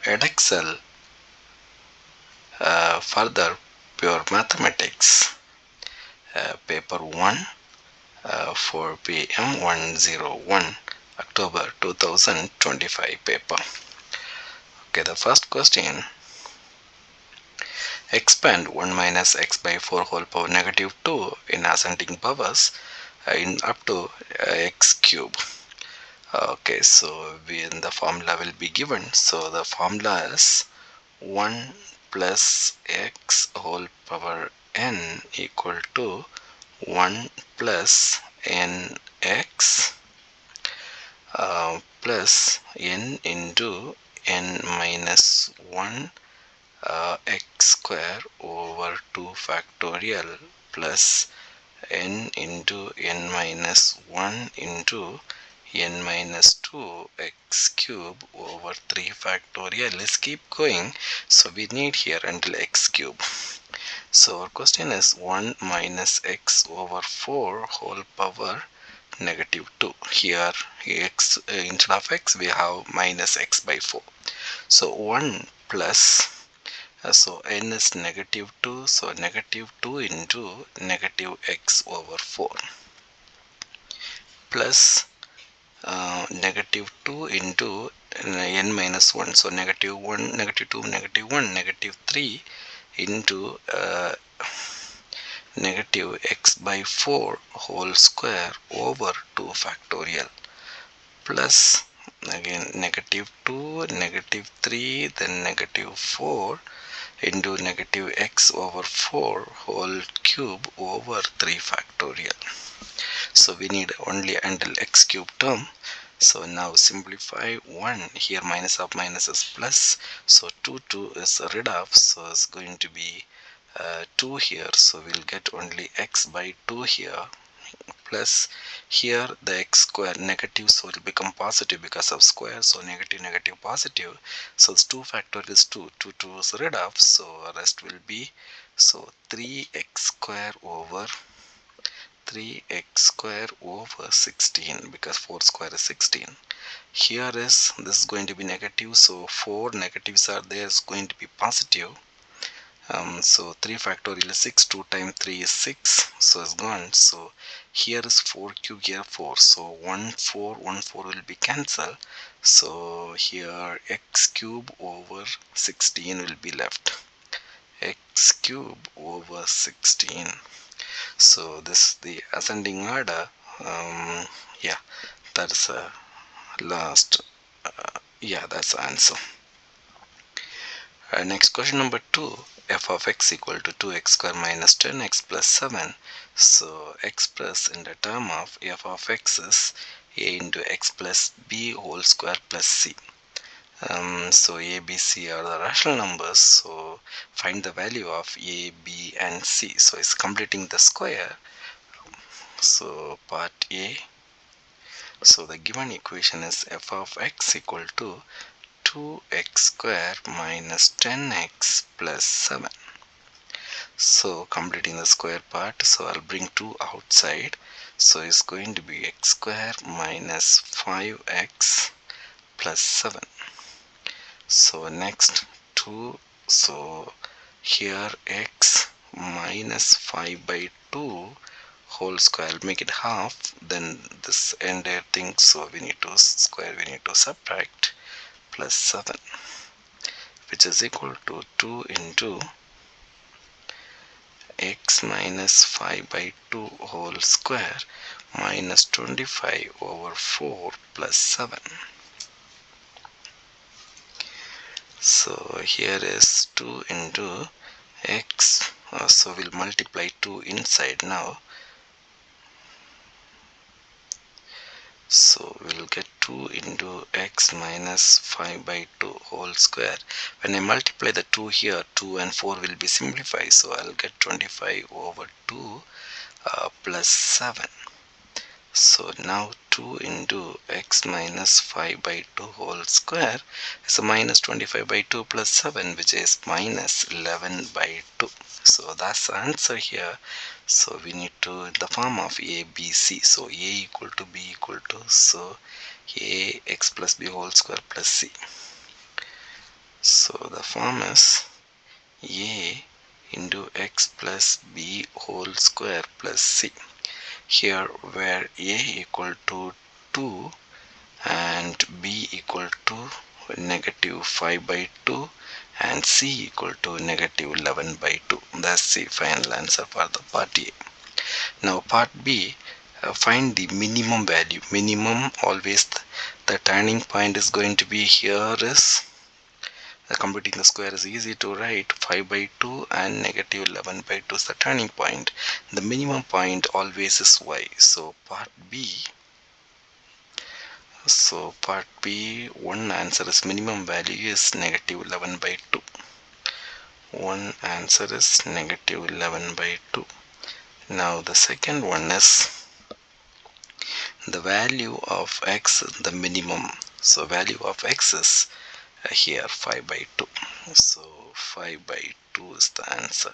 Edexcel further pure mathematics paper 1 4 p.m. 101 October 2025 paper. Okay, the first question: expand 1 minus x by 4 whole power negative 2 in ascending powers in up to x cube. Okay, so in the formula will be given. So the formula is 1 plus x whole power n equal to 1 plus nx plus n into n minus 1 x square over 2 factorial plus n into n minus 1 into n minus 2 x cube over 3 factorial. Let's keep going. So we need here until x cube. So our question is 1 minus x over 4 whole power negative 2. Here x instead of x we have minus x by 4. So 1 plus so n is negative 2, so negative 2 into negative x over 4 plus negative 2 into n minus 1, so negative 1, negative 2, negative 1, negative 3 into negative x by 4 whole square over 2 factorial plus again negative 2, negative 3, then negative 4 into negative x over 4 whole cube over 3 factorial. So we need only until x cube term. So now simplify 1 here, minus of minus is plus, so 2 is rid of, so it's going to be 2 here, so we'll get only x by 2 here plus here the x square negative, so it will become positive because of square, so negative negative positive, so it's 2 factorial is 2 is rid of, so rest will be so 3x square over 16 because 4 square is 16. Here is this is going to be negative, so 4 negatives are there, is going to be positive. So 3 factorial is 6, 2 times 3 is 6, so it's gone. So here is 4 cube, here 4, so 1 4 will be cancelled, so here x cube over 16 will be left, x cube over 16. So this the ascending order. Yeah, that's last. That's the answer. Next question number 2. F of x equal to 2x square minus 10x plus 7. So express in the term of f of x is a into x plus b whole square plus c. So a, b, c are the rational numbers, so find the value of a, b and c. So it's completing the square. So part A, so the given equation is f of x equal to 2x square minus 10x plus 7. So completing the square part, so I'll bring 2 outside, so it's going to be x square minus 5x plus 7. So next 2, so here x minus 5 by 2 whole square, I'll make it half, then this entire thing, so we need to square, we need to subtract, plus 7, which is equal to 2 into x minus 5 by 2 whole square minus 25 over 4 plus 7. So here is 2 into x, so we'll multiply 2 inside now. So we'll get 2 into x minus 5 by 2 whole square. When I multiply the 2 here, 2 and 4 will be simplified, so I'll get 25 over 2 plus 7. So now 2 into x minus 5 by 2 whole square is a minus 25 by 2 plus 7, which is minus 11 by 2. So that's the answer here. So we need to in the form of a, b, c. So a equal to b equal to, so a x plus b whole square plus c. So the form is a into x plus b whole square plus c. Here where a equal to 2 and b equal to negative 5 by 2 and c equal to negative 11 by 2. That's the final answer for the part A. Now part B, find the minimum value. Minimum, always the turning point is going to be here is completing the square is easy to write. 5 by 2 and negative 11 by 2 is the turning point. The minimum point always is y. So part B, one answer is minimum value is negative 11 by 2. One answer is negative 11 by 2. Now the second one is the value of x, the minimum. So value of x is here 5 by 2. So 5 by 2 is the answer.